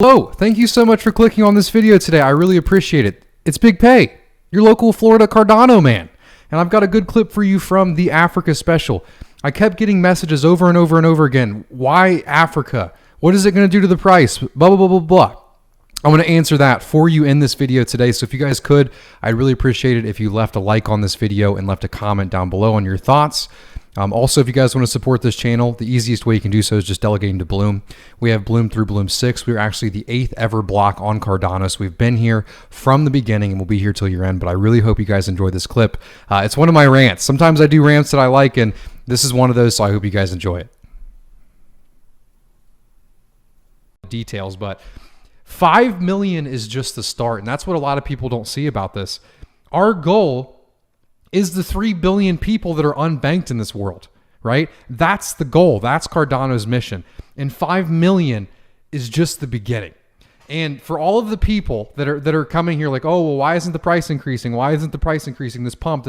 Hello, thank you so much for clicking on this video today. I really appreciate it. It's Big Pay, your local Florida Cardano man. And I've got a good clip for you from the Africa special. I kept getting messages over and over and over again. Why Africa? What is it going to do to the price? Blah, blah, blah, blah, blah. I'm going to answer that for you in this video today. So if you guys could, I'd really appreciate it if you left a like on this video and left a comment down below on your thoughts. Also, if you guys want to support this channel, the easiest way you can do so is just delegating to Bloom. We have Bloom through Bloom 6. We're actually the 8th ever block on Cardano. So we've been here from the beginning and we'll be here till year end. But I really hope you guys enjoy this clip. It's one of my rants. Sometimes I do rants that I like, and this is one of those, so I hope you guys enjoy it. Details, but 5 million is just the start, and that's what a lot of people don't see about this. Our goal is the 3 billion people that are unbanked in this world, right? That's the goal. That's Cardano's mission. And 5 million is just the beginning. And for all of the people that are coming here like, oh, well, why isn't the price increasing? Why isn't the price increasing? This pump.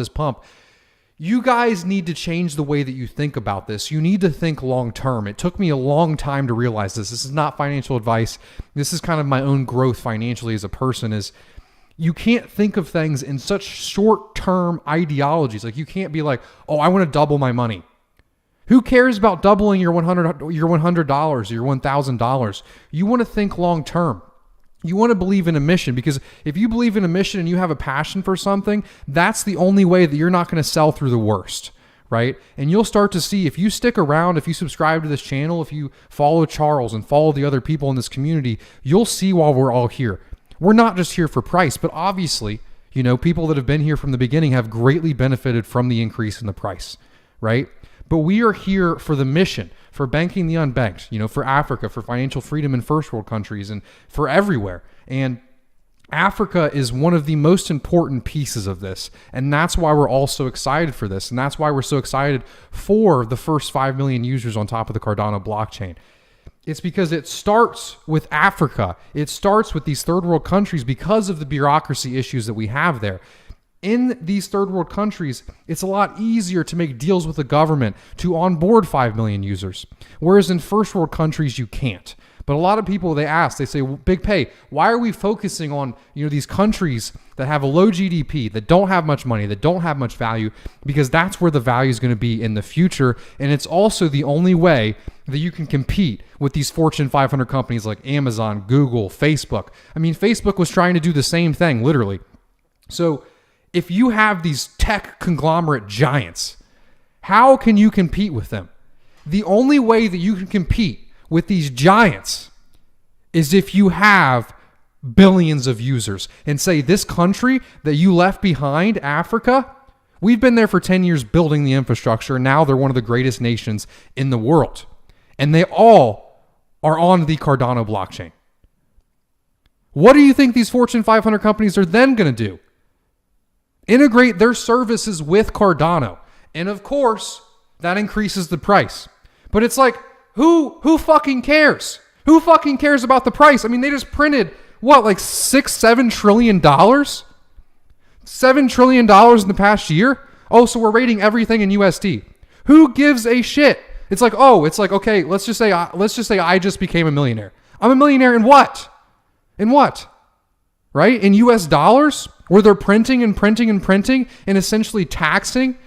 You guys need to change the way that you think about this. You need to think long term. It took me a long time to realize this. This is not financial advice. This is kind of my own growth financially as a person. Is you can't think of things in such short-term ideologies. Like, you can't be like, oh, I want to double my money. Who cares about doubling your $100 or your $1,000? You want to think long-term. You want to believe in a mission, because if you believe in a mission and you have a passion for something, that's the only way that you're not going to sell through the worst, right? And you'll start to see, if you stick around, if you subscribe to this channel, if you follow Charles and follow the other people in this community, you'll see why we're all here. We're not just here for price, but obviously, you know, people that have been here from the beginning have greatly benefited from the increase in the price, right? But we are here for the mission, for banking the unbanked, you know, for Africa, for financial freedom in first world countries, and for everywhere. And Africa is one of the most important pieces of this. And that's why we're all so excited for this. And that's why we're so excited for the first 5 million users on top of the Cardano blockchain. It's because it starts with Africa. It starts with these third world countries because of the bureaucracy issues that we have there. In these third world countries, it's a lot easier to make deals with the government to onboard 5 million users. Whereas in first world countries, you can't. But a lot of people, they say, well, Big Pay, why are we focusing on, you know, these countries that have a low GDP, that don't have much money, that don't have much value? Because that's where the value is going to be in the future. And it's also the only way that you can compete with these Fortune 500 companies like Amazon, Google, Facebook. I mean, Facebook was trying to do the same thing, literally. So if you have these tech conglomerate giants, how can you compete with them? The only way that you can compete with these giants is if you have billions of users. And say, this country that you left behind, Africa, we've been there for 10 years building the infrastructure, and now they're one of the greatest nations in the world. And they all are on the Cardano blockchain. What do you think these Fortune 500 companies are then going to do? Integrate their services with Cardano. And of course, that increases the price. But it's like, who fucking cares? Who fucking cares about the price? I mean, they just printed, what, like $7 trillion? $7 trillion in the past year? Oh, so we're rating everything in USD. Who gives a shit? It's like, okay, let's just say I just became a millionaire. I'm a millionaire in what? In what? Right? In US dollars? Where they're printing and printing and printing and essentially taxing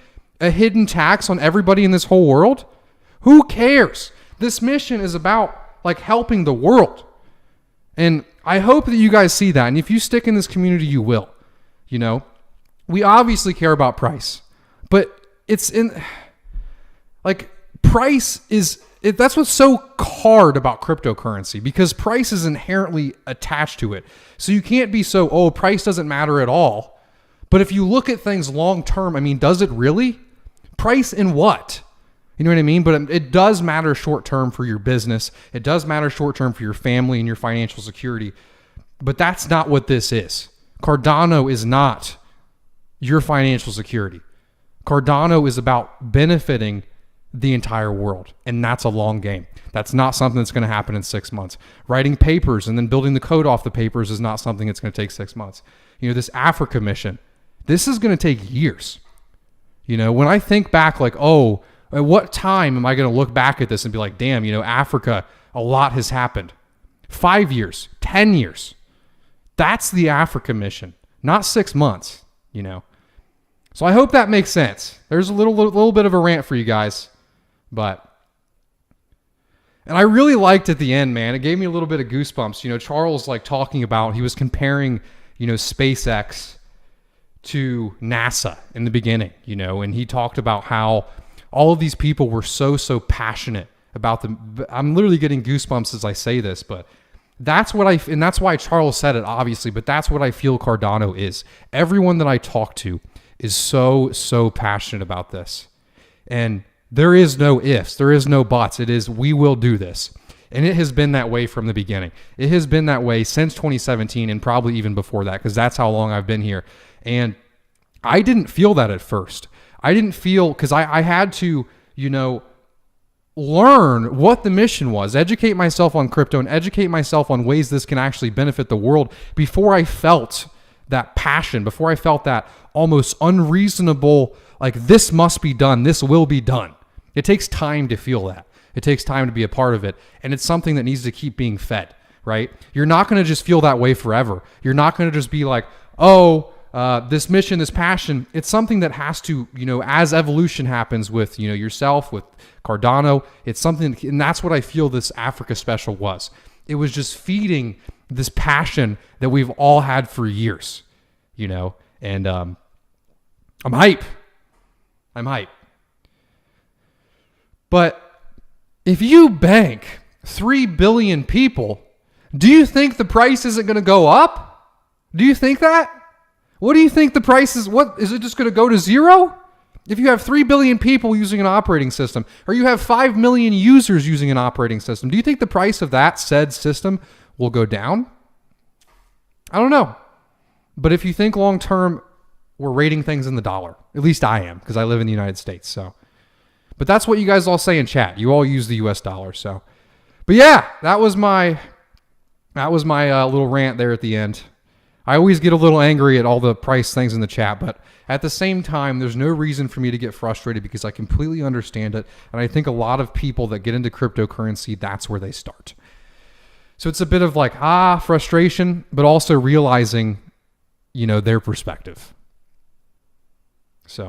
a hidden tax on everybody in this whole world? Who cares? This mission is about like helping the world. And I hope that you guys see that. And if you stick in this community, you will. You know, we obviously care about price, but it's in like price is it, that's what's so hard about cryptocurrency, because price is inherently attached to it. So you can't be so, oh, price doesn't matter at all. But if you look at things long term, I mean, does it really? Price in what? You know what I mean? But it does matter short term for your business. It does matter short term for your family and your financial security. But that's not what this is. Cardano is not your financial security. Cardano is about benefiting the entire world. And that's a long game. That's not something that's going to happen in 6 months. Writing papers and then building the code off the papers is not something that's going to take 6 months. You know, this Africa mission, this is going to take years. You know, when I think back like, oh, at what time am I going to look back at this and be like, damn, you know, Africa, a lot has happened. 5 years, 10 years. That's the Africa mission, not 6 months, you know. So I hope that makes sense. There's a little bit of a rant for you guys, but... And I really liked at the end, man. It gave me a little bit of goosebumps. You know, Charles, like, talking about, he was comparing, you know, SpaceX to NASA in the beginning, you know, and he talked about how all of these people were so passionate about them. I'm literally getting goosebumps as I say this, but that's what and that's why Charles said it, obviously, but that's what I feel Cardano is. Everyone that I talk to is so passionate about this. And there is no ifs, there is no buts. It is, we will do this. And it has been that way from the beginning. It has been that way since 2017 and probably even before that, because that's how long I've been here. And I didn't feel that at first. I didn't feel, because I had to, you know, learn what the mission was, educate myself on crypto and educate myself on ways this can actually benefit the world before I felt that passion, before I felt that almost unreasonable, like, this must be done, this will be done. It takes time to feel that. It takes time to be a part of it. And it's something that needs to keep being fed, right? You're not going to just feel that way forever. You're not going to just be like, oh, this mission, this passion. It's something that has to, you know, as evolution happens with, you know, yourself, with Cardano, it's something, and that's what I feel this Africa special was. It was just feeding this passion that we've all had for years, you know, and I'm hype. I'm hype. But if you bank 3 billion people, do you think the price isn't going to go up? Do you think that? What do you think the price is? What is it just going to go to zero? If you have 3 billion people using an operating system, or you have 5 million users using an operating system, do you think the price of that said system will go down? I don't know. But if you think long term, we're rating things in the dollar. At least I am, because I live in the United States. So, but that's what you guys all say in chat. You all use the US dollar. So, but yeah, that was my little rant there at the end. I always get a little angry at all the price things in the chat, but at the same time, there's no reason for me to get frustrated because I completely understand it. And I think a lot of people that get into cryptocurrency, that's where they start. So it's a bit of like, frustration, but also realizing, you know, their perspective.